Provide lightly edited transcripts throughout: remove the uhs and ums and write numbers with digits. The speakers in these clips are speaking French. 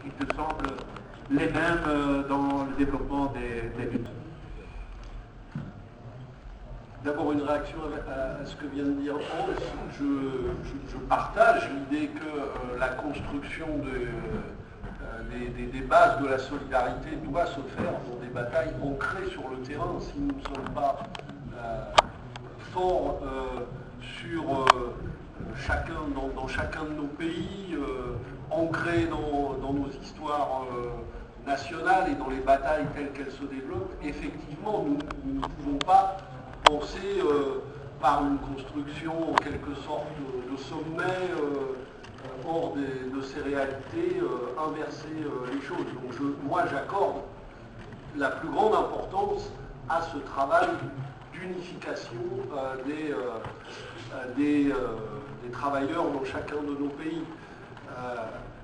qui te semblent les mêmes dans le développement des luttes. D'abord une réaction à ce que vient de dire Hans. Je partage l'idée que la construction des bases de la solidarité doit se faire dans des batailles ancrées sur le terrain. Si nous ne sommes pas forts dans chacun de nos pays, ancrés dans nos histoires nationales et dans les batailles telles qu'elles se développent, effectivement, nous ne pouvons pas penser par une construction en quelque sorte de sommet hors de ces réalités, inverser les choses. Donc moi j'accorde la plus grande importance à ce travail d'unification des travailleurs dans chacun de nos pays.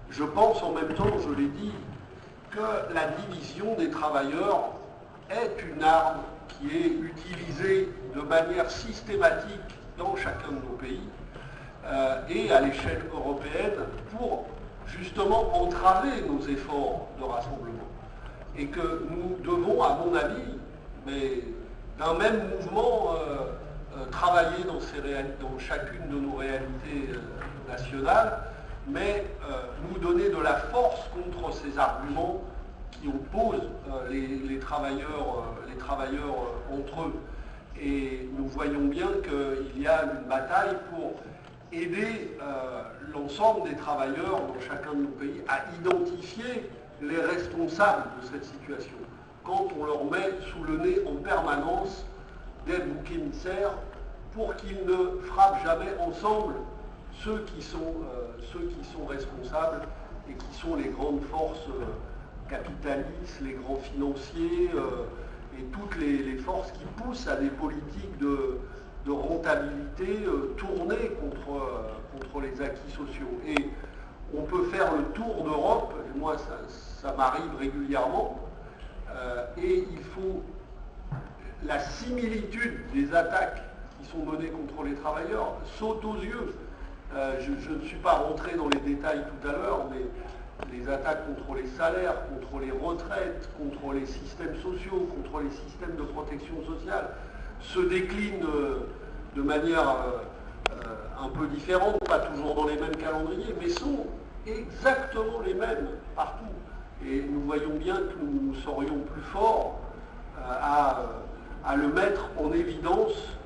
Je pense en même temps, je l'ai dit, que la division des travailleurs est une arme qui est utilisée de manière systématique dans chacun de nos pays et à l'échelle européenne pour justement entraver nos efforts de rassemblement. Et que nous devons, à mon avis, mais d'un même mouvement, travailler dans chacune de nos réalités nationales, mais nous donner de la force contre ces arguments qui opposent les travailleurs entre eux. Et nous voyons bien qu'il y a une bataille pour aider l'ensemble des travailleurs dans chacun de nos pays à identifier les responsables de cette situation. Quand on leur met sous le nez en permanence des boucs émissaires pour qu'ils ne frappent jamais ensemble ceux qui sont responsables et qui sont les grandes forces capitalistes, les grands financiers et toutes les forces qui poussent à des politiques de rentabilité tournées contre les acquis sociaux. Et on peut faire le tour d'Europe, et moi ça m'arrive régulièrement, et il faut la similitude des attaques qui sont menées contre les travailleurs saute aux yeux. Je ne suis pas rentré dans les détails tout à l'heure, mais les attaques contre les salaires, contre les retraites, contre les systèmes sociaux, contre les systèmes de protection sociale se déclinent de manière un peu différente, pas toujours dans les mêmes calendriers, mais sont exactement les mêmes partout. Et nous voyons bien que nous serions plus forts à le mettre en évidence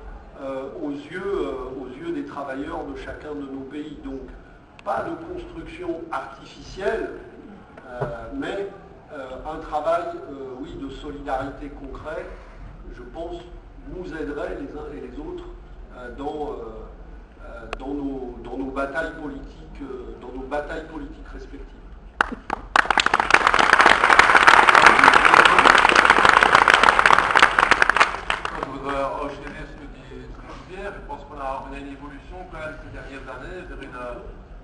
aux yeux des travailleurs de chacun de nos pays. Donc, pas de construction artificielle, mais un travail, oui, de solidarité concret, je pense, nous aiderait les uns et les autres dans nos batailles politiques respectives. Je voudrais enchaîner ce que dit Pierre. Je pense qu'on a une évolution quand même ces dernières années vers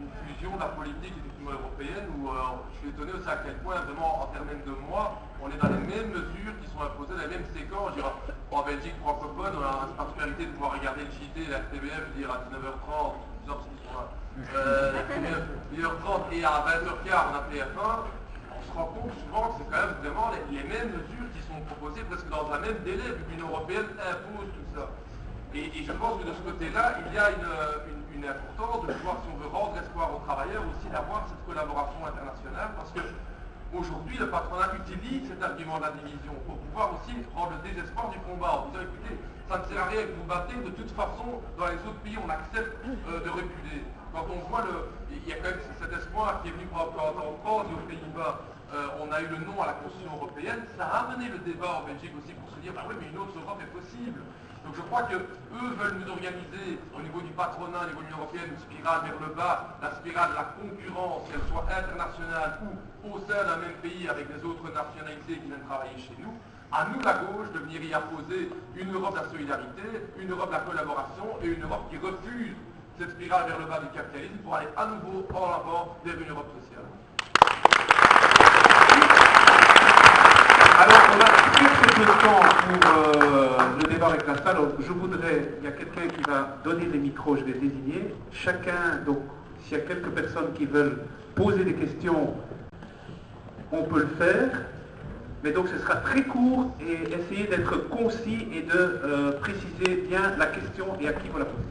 une fusion de la politique effectivement européenne où je suis étonné aussi à quel point vraiment en termes de mois on est dans les mêmes mesures qui sont imposées, les mêmes séquences. Je dirais, en Belgique francophone, on a la particularité de pouvoir regarder le JT, la RTBF, je veux dire à 19h30, 19h30 et à 20h15 on a TF1. On se rend compte souvent que c'est quand même vraiment les mêmes mesures qui sont proposées presque dans un même délai, vu que l'Union européenne impose tout ça. Et je pense que de ce côté-là, il y a une importance de pouvoir, si on veut rendre espoir aux travailleurs, aussi d'avoir cette collaboration internationale, parce que aujourd'hui, le patronat utilise cet argument de la division pour pouvoir aussi rendre le désespoir du combat, en disant, écoutez, ça ne sert à rien que vous battez, de toute façon, dans les autres pays, on accepte de reculer. Quand on voit il y a quand même cet espoir qui est venu en France et aux Pays-Bas, on a eu le nom à la Constitution européenne, ça a amené le débat en Belgique aussi pour se dire, bah oui, mais une autre Europe est possible. Donc je crois qu'eux veulent nous organiser au niveau du patronat, au niveau de l'Union européenne, une spirale vers le bas, la spirale de la concurrence, qu'elle soit internationale ou au sein d'un même pays avec des autres nationalités qui viennent travailler chez nous. À nous, la gauche, de venir y imposer une Europe de la solidarité, une Europe de la collaboration et une Europe qui refuse cette spirale vers le bas du capitalisme pour aller à nouveau en avant vers une Europe sociale. Alors, on a très peu de temps pour le débat avec la salle. Donc, il y a quelqu'un qui va donner les micros, je vais désigner. Chacun, donc, s'il y a quelques personnes qui veulent poser des questions, on peut le faire, mais donc ce sera très court et essayez d'être concis et de préciser bien la question et à qui vous la posez.